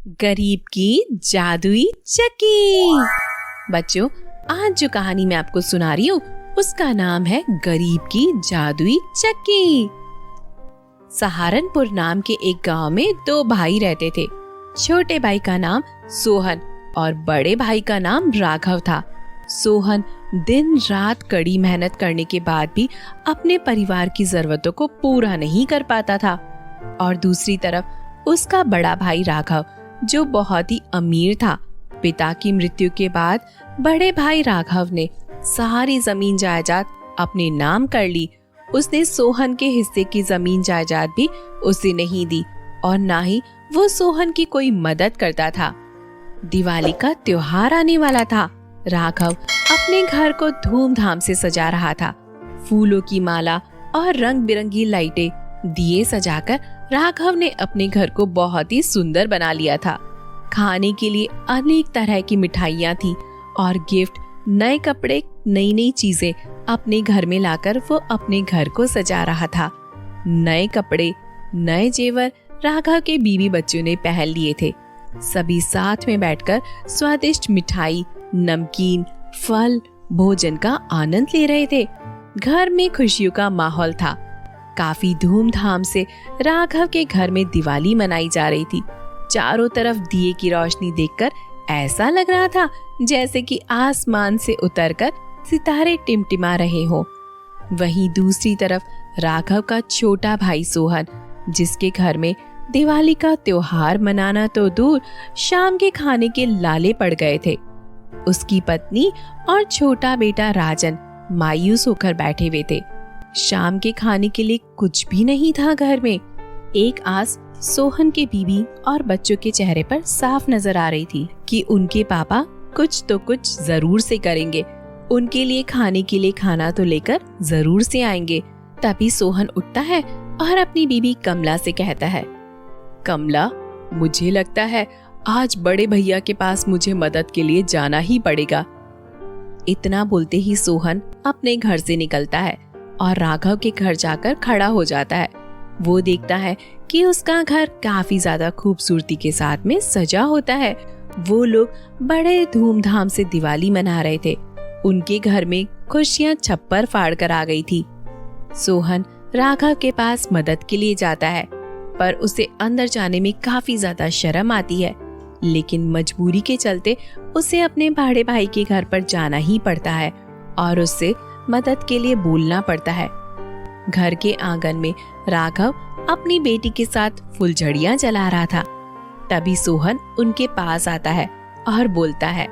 गरीब की जादुई चक्की। बच्चों, आज जो कहानी मैं आपको सुना रही हूँ उसका नाम है गरीब की जादुई चक्की। सहारनपुर नाम के एक गांव में दो भाई रहते थे। छोटे भाई का नाम सोहन और बड़े भाई का नाम राघव था। सोहन दिन रात कड़ी मेहनत करने के बाद भी अपने परिवार की जरूरतों को पूरा नहीं कर पाता था और दूसरी तरफ उसका बड़ा भाई राघव जो बहुत ही अमीर था। पिता की मृत्यु के बाद बड़े भाई राघव ने सारी जमीन जायदाद अपने नाम कर ली। उसने सोहन के हिस्से की जमीन जायदाद भी उसे नहीं दी और ना ही वो सोहन की कोई मदद करता था। दिवाली का त्योहार आने वाला था। राघव अपने घर को धूमधाम से सजा रहा था। फूलों की माला और रंग बिरंगी लाइटें दिए सजाकर राघव ने अपने घर को बहुत ही सुंदर बना लिया था। खाने के लिए अनेक तरह की मिठाइयाँ थी और गिफ्ट, नए कपड़े, नई नई चीजें अपने घर में लाकर वो अपने घर को सजा रहा था। नए कपड़े, नए जेवर राघव के बीवी बच्चों ने पहन लिए थे। सभी साथ में बैठकर स्वादिष्ट मिठाई, नमकीन, फल, भोजन का आनंद ले रहे थे। घर में खुशियों का माहौल था। काफी धूमधाम से राघव के घर में दिवाली मनाई जा रही थी। चारों तरफ दिए की रोशनी देखकर ऐसा लग रहा था जैसे कि आसमान से उतरकर सितारे टिमटिमा रहे हो। वहीं दूसरी तरफ राघव का छोटा भाई सोहन, जिसके घर में दिवाली का त्योहार मनाना तो दूर, शाम के खाने के लाले पड़ गए थे। उसकी पत्नी और छोटा बेटा राजन मायूस होकर बैठे हुए थे। शाम के खाने के लिए कुछ भी नहीं था घर में। एक आस सोहन के बीवी और बच्चों के चेहरे पर साफ नजर आ रही थी कि उनके पापा कुछ तो कुछ जरूर से करेंगे। उनके लिए खाने के लिए खाना तो लेकर जरूर से आएंगे। तभी सोहन उठता है और अपनी बीवी कमला से कहता है, कमला, मुझे लगता है आज बड़े भैया के पास मुझे मदद के लिए जाना ही पड़ेगा। इतना बोलते ही सोहन अपने घर से निकलता है और राघव के घर जाकर खड़ा हो जाता है। वो देखता है कि उसका घर काफी ज्यादा खूबसूरती के साथ में सजा होता है। वो लोग बड़े धूमधाम से दिवाली मना रहे थे। उनके घर में खुशियां छप्पर फाड़ कर आ गई थी। सोहन राघव के पास मदद के लिए जाता है, पर उसे अंदर जाने में काफी ज्यादा शर्म आती है। लेकिन मजबूरी के चलते उसे अपने बड़े भाई के घर पर जाना ही पड़ता है और उससे मदद के लिए बोलना पड़ता है। घर के आंगन में राघव अपनी बेटी के साथ फुलझड़ियां जला रहा था। तभी सोहन उनके पास आता है और बोलता है,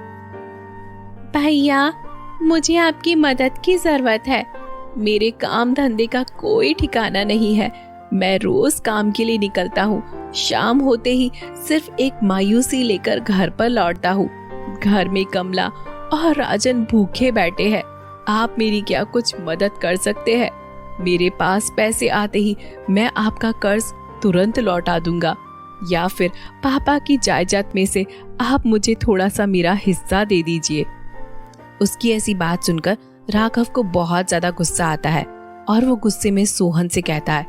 भैया, मुझे आपकी मदद की जरूरत है। मेरे काम धंधे का कोई ठिकाना नहीं है। मैं रोज काम के लिए निकलता हूँ। शाम होते ही सिर्फ एक मायूसी लेकर घर पर लौटता हूँ। घर में कमला और राजन भूखे बैठे हैं। आप मेरी क्या कुछ मदद कर सकते हैं? मेरे पास पैसे आते ही मैं आपका कर्ज तुरंत लौटा दूंगा, या फिर पापा की जायदाद में से आप मुझे थोड़ा सा मेरा हिस्सा दे दीजिए। उसकी ऐसी बात सुनकर राघव को बहुत ज्यादा गुस्सा आता है और वो गुस्से में सोहन से कहता है,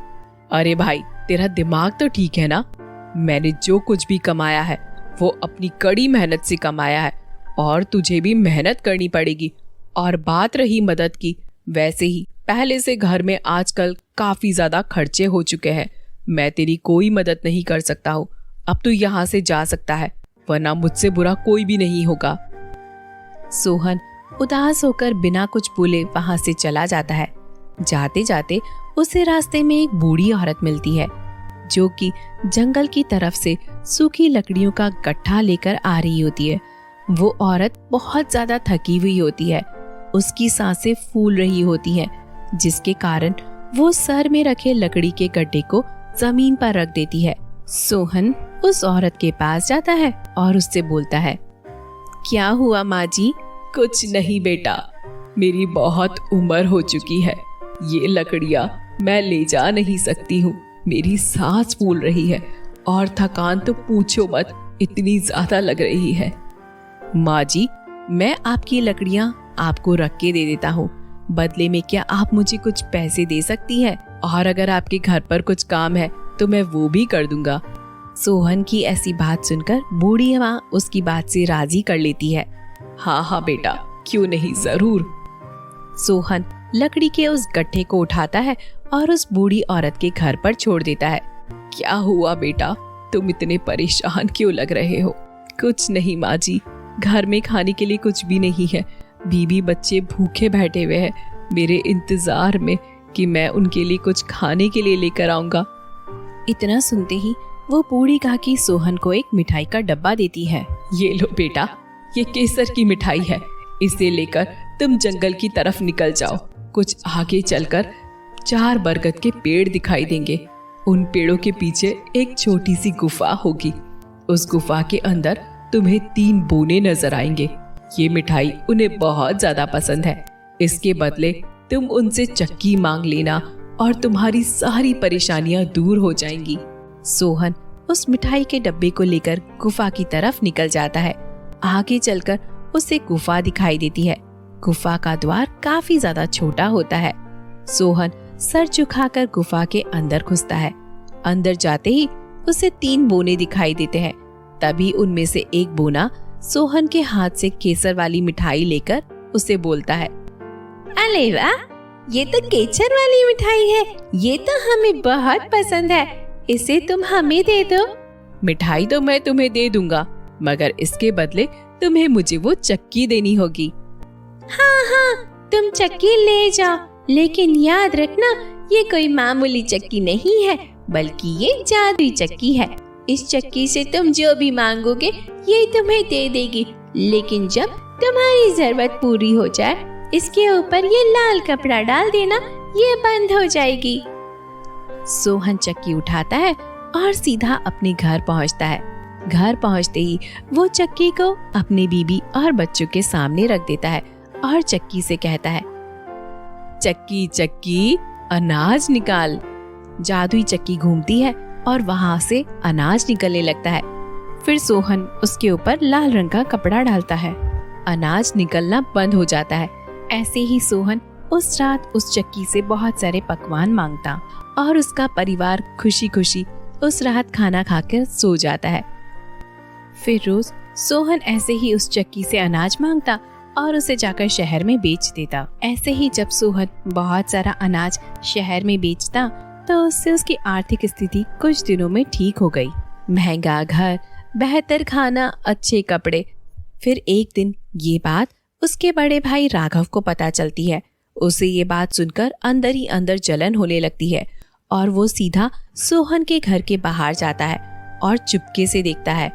अरे भाई, तेरा दिमाग तो ठीक है ना? मैंने जो कुछ भी कमाया है वो अपनी कड़ी मेहनत से कमाया है और तुझे भी मेहनत करनी पड़ेगी। और बात रही मदद की, वैसे ही पहले से घर में आजकल काफी ज्यादा खर्चे हो चुके हैं। मैं तेरी कोई मदद नहीं कर सकता हूँ। अब तू यहाँ से जा सकता है, वरना मुझसे बुरा कोई भी नहीं होगा। सोहन उदास होकर बिना कुछ बोले वहां से चला जाता है। जाते जाते उसे रास्ते में एक बूढ़ी औरत मिलती है जो कि जंगल की तरफ से सूखी लकड़ियों का गट्ठा लेकर आ रही होती है। वो औरत बहुत ज्यादा थकी हुई होती है। उसकी सांसें फूल रही होती हैं, जिसके कारण वो सर में रखे लकड़ी के गड्ढे को जमीन पर रख देती है। सोहन उस औरत के पास जाता है और उससे बोलता है, क्या हुआ माँ जी? कुछ नहीं बेटा, मेरी बहुत उम्र हो चुकी है। ये लकड़ियाँ मैं ले जा नहीं सकती हूँ। मेरी सांस फूल रही है और थकान तो पूछो मत, इतनी ज्यादा लग रही है। माँ जी, मैं आपकी लकड़ियाँ आपको रख के दे देता हूँ। बदले में क्या आप मुझे कुछ पैसे दे सकती हैं? और अगर आपके घर पर कुछ काम है तो मैं वो भी कर दूंगा। सोहन की ऐसी बात सुनकर बूढ़ी माँ उसकी बात से राजी कर लेती है। हाँ हाँ बेटा, क्यों नहीं, जरूर। सोहन लकड़ी के उस गट्ठे को उठाता है और उस बूढ़ी औरत के घर पर छोड़ देता है। क्या हुआ बेटा, तुम इतने परेशान क्यों लग रहे हो? कुछ नहीं माँ जी, घर में खाने के लिए कुछ भी नहीं है। बीवी बच्चे भूखे बैठे हुए हैं मेरे इंतजार में कि मैं उनके लिए कुछ खाने के लिए लेकर आऊंगा। इतना सुनते ही वो बूढ़ी काकी सोहन को एक मिठाई का डब्बा देती है। ये लो बेटा, ये केसर की मिठाई है, इसे लेकर तुम जंगल की तरफ निकल जाओ। कुछ आगे चलकर 4 बरगद के पेड़ दिखाई देंगे। उन पेड़ों के पीछे एक छोटी सी गुफा होगी। उस गुफा के अंदर तुम्हें 3 बोने नजर आएंगे। ये मिठाई उन्हें बहुत ज्यादा पसंद है। इसके बदले तुम उनसे चक्की मांग लेना और तुम्हारी सारी परेशानियां दूर हो जाएंगी। सोहन उस मिठाई के डब्बे को लेकर गुफा की तरफ निकल जाता है। आगे चलकर उसे गुफा दिखाई देती है। गुफा का द्वार काफी ज्यादा छोटा होता है। सोहन सर झुकाकर गुफा के अंदर घुसता है। अंदर जाते ही उसे 3 बोने दिखाई देते हैं। तभी उनमें से एक बोना सोहन के हाथ से केसर वाली मिठाई लेकर उसे बोलता है, अरे वाह, ये तो केसर वाली मिठाई है, ये तो हमें बहुत पसंद है, इसे तुम हमें दे दो। मिठाई तो मैं तुम्हें दे दूंगा, मगर इसके बदले तुम्हें मुझे वो चक्की देनी होगी। हाँ हाँ, तुम चक्की ले जाओ, लेकिन याद रखना ये कोई मामूली चक्की नहीं है, बल्कि ये जादुई चक्की है। इस चक्की से तुम जो भी मांगोगे ये तुम्हें दे देगी, लेकिन जब तुम्हारी जरूरत पूरी हो जाए इसके ऊपर ये लाल कपड़ा डाल देना, ये बंद हो जाएगी। सोहन चक्की उठाता है और सीधा अपने घर पहुंचता है। घर पहुंचते ही वो चक्की को अपनी बीबी और बच्चों के सामने रख देता है और चक्की से कहता है, चक्की चक्की अनाज निकाल। जादुई चक्की घूमती है और वहाँ से अनाज निकलने लगता है। फिर सोहन उसके ऊपर लाल रंग का कपड़ा डालता है। अनाज निकलना बंद हो जाता है। ऐसे ही सोहन उस रात उस चक्की से बहुत सारे पकवान मांगता और उसका परिवार खुशी खुशी उस रात खाना खाकर सो जाता है। फिर रोज सोहन ऐसे ही उस चक्की से अनाज मांगता और उसे जाकर शहर में बेच देता। ऐसे ही जब सोहन बहुत सारा अनाज शहर में बेचता तो उससे उसकी आर्थिक स्थिति कुछ दिनों में ठीक हो गई। महंगा घर, बेहतर खाना, अच्छे कपड़े। फिर एक दिन ये बात उसके बड़े भाई राघव को पता चलती है। उसे ये बात सुनकर अंदर ही अंदर जलन होने लगती है और वो सीधा सोहन के घर के बाहर जाता है और चुपके से देखता है।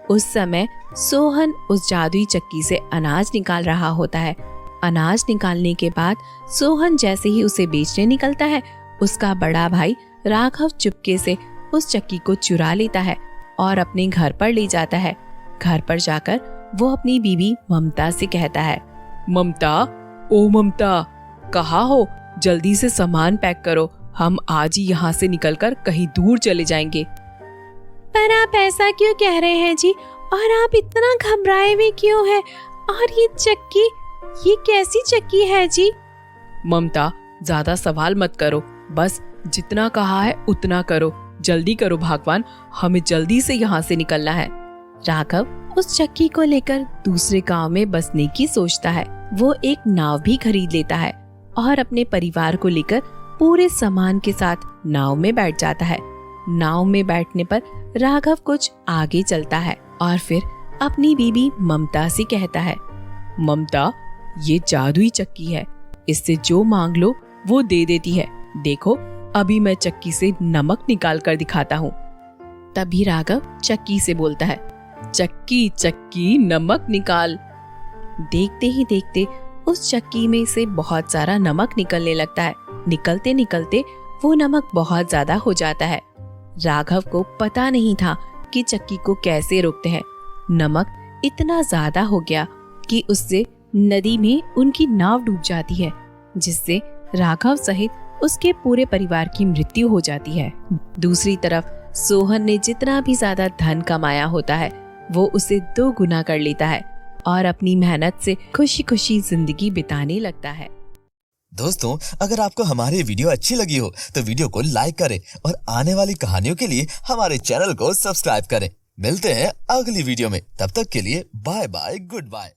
उस समय सोहन उस जादुई चक्की से अनाज निकाल रहा होता है। अनाज निकालने के बाद सोहन जैसे ही उसे बेचने निकलता है, उसका बड़ा भाई राघव चुपके से उस चक्की को चुरा लेता है और अपने घर पर ले जाता है। घर पर जाकर वो अपनी बीवी ममता से कहता है, ममता, ओ ममता, कहाँ हो? जल्दी से सामान पैक करो, हम आज ही यहाँ से निकलकर कहीं दूर चले जाएंगे। पर आप ऐसा क्यों कह रहे हैं जी? और आप इतना घबराए हुए क्यों हैं? और ये चक्की, ये कैसी चक्की है जी? ममता, ज्यादा सवाल मत करो, बस जितना कहा है उतना करो। जल्दी करो भगवान, हमें जल्दी से यहाँ से निकलना है। राघव उस चक्की को लेकर दूसरे गांव में बसने की सोचता है। वो एक नाव भी खरीद लेता है और अपने परिवार को लेकर पूरे सामान के साथ नाव में बैठ जाता है। नाव में बैठने पर राघव कुछ आगे चलता है और फिर अपनी बीबी ममता से कहता है, ममता, ये जादुई चक्की है, इससे जो मांग लो वो दे देती है। देखो, अभी मैं चक्की से नमक निकाल कर दिखाता हूँ। तभी राघव चक्की से बोलता है, चक्की चक्की नमक निकाल। देखते ही देखते उस चक्की में से बहुत सारा नमक निकलने लगता है। निकलते निकलते वो नमक बहुत ज्यादा हो जाता है। राघव को पता नहीं था कि चक्की को कैसे रोकते हैं। नमक इतना ज्यादा हो गया कि उससे नदी में उनकी नाव डूब जाती है, जिससे राघव सहित उसके पूरे परिवार की मृत्यु हो जाती है। दूसरी तरफ सोहन ने जितना भी ज्यादा धन कमाया होता है वो उसे 2 गुना कर लेता है और अपनी मेहनत से खुशी खुशी जिंदगी बिताने लगता है। दोस्तों, अगर आपको हमारी वीडियो अच्छी लगी हो तो वीडियो को लाइक करें और आने वाली कहानियों के लिए हमारे चैनल को सब्सक्राइब करें। मिलते हैं अगली वीडियो में, तब तक के लिए बाय बाय, गुड बाय।